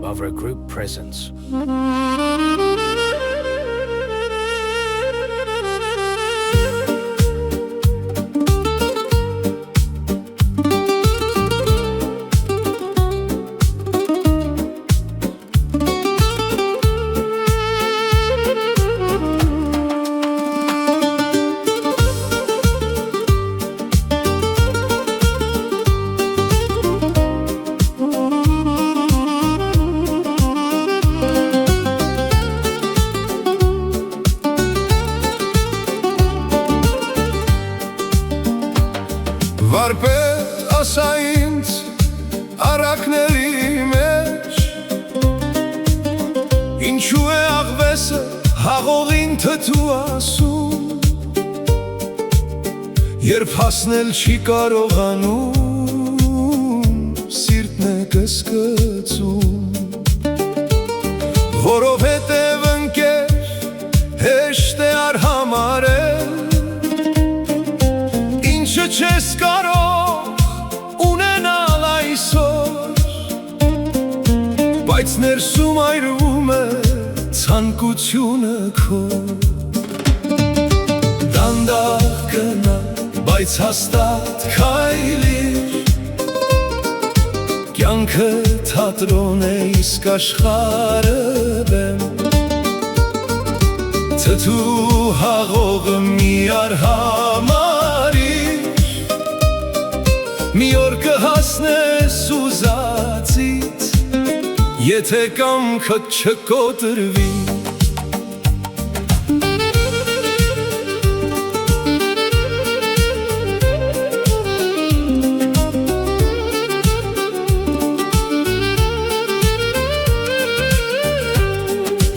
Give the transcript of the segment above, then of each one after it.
Bavra Group presents. Վարպետ ասա ինձ առակների մեջ, ինչու է աղվեսը հաղողին թթու ասում, երբ հասնել չի կարողանում, սիրտն է կսկծում, որովհետև ընկեր հեշտ է արհամարել, ինչը չես կարող ունենալ այսօր, բայց ներսում այրվում է ցանկությունը քո, դանդաղ գնա, բայց հաստատ քայլիր, կյանքը թատրոն է, իսկ աշխարհը բեմ, թթու հաղողը մի արհամարիր, մի օր կհասնես ուզածից, եթե կամքդ չկոտրվի,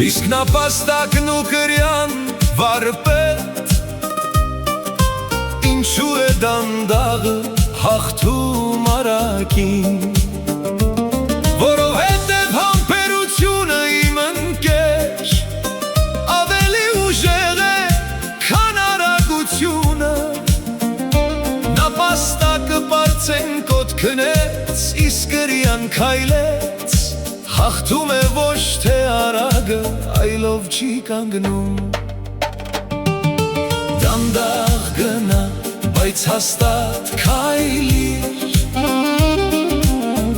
իսկ նապաստակն ու կրյան վարպետ, ինչու է դանդաղը հաղթում արակին, որովհետև համբերությունը իմ ընկեր ավելի ուժեղ է, քան արագությունը, նապաստակը պարծենկոտ քնեց, իսկ կրյան քայլեց, հաղթում է ոչ թե արագը, այլով չի կանգնում, դանդաղ գնա, բայց հաստատ քայլիր,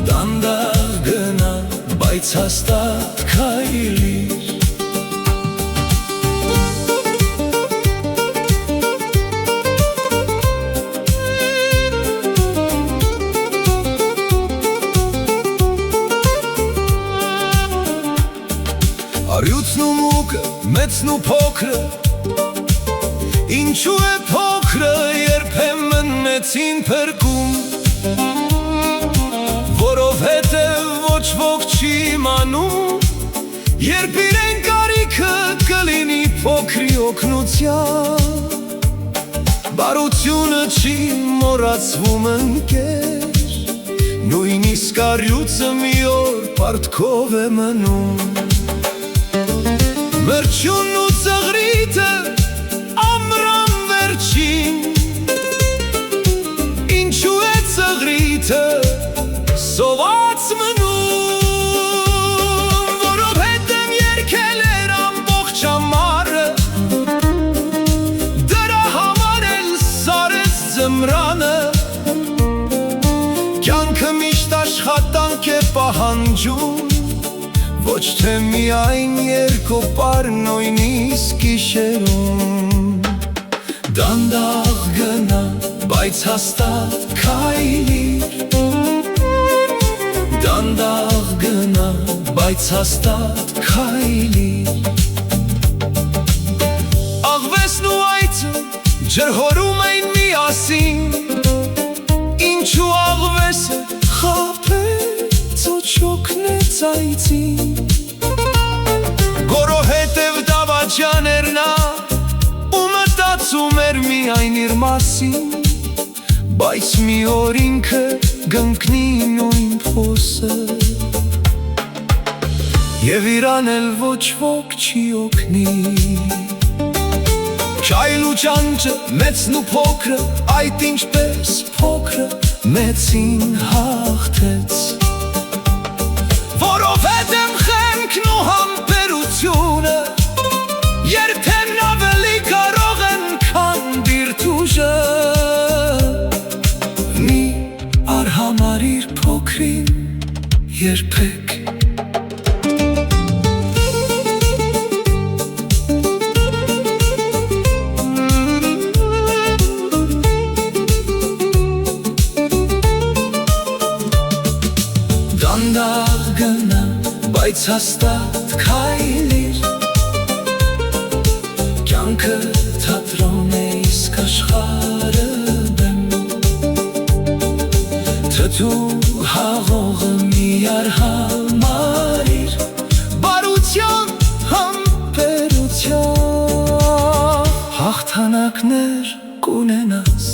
դանդաղ գնա, բայց հաստատ քայլիր, արյուցն ու մուկը, մեծն ու փոքրը, ինչու է փոքրը երբեմն մեծին փրկում, որովհետև ոչ ոք չի իմանում, երբ իրեն կարիքը կլինի փոքրի օգնության, բարությունը չի մոռացվում ընկեր, նույնիսկ արյուցը մի օր պարտքով է մնում, մրջունն ու ծղրիտը ամռան վերջին, ինչու է ծղրիտը սոված մնում, որովհետև երգել էր ամբողջ ամառը, դրա համար էլ սարեց ձմռանը, կյանքը միշտ աշխատանք է պահանջում, ոչ թե միայն երկոպար նույնիսկ գիշերում, դանդաղ գնա, բայց հաստատ քայլիր, դանդաղ գնա, բայց հաստատ քայլիր, աղվեսն ու այծը ջրհորում էին միասին, ինչու աղվեսը խաբեց ու չօգնեց այծին, որովհետև դավաճան էր նա ու մտածում էր միայն իր մասին, բայց մի օր ինքը կընկնի նույն փոսը, Եվ իրան էլ ոչ ոք չի օգնի Չայլ ու ճանճը, մեծն ու փոքրը, այդ ինչպես փոքրը մեծին հաղթեց Որովհետև խենքն ու համբերությունը երբեմն ավելի կարող են, քան դիրտուժը Մի արհամարիր փոքրին երբեք Դանդաղ գնա, բայց հաստատ քայլիր Կյանքը թատրոն է, իսկ աշխարհը բեմ Թթու հաղողը մի արհամարիր Բարության, համբերության Հաղթանակներ կունենաս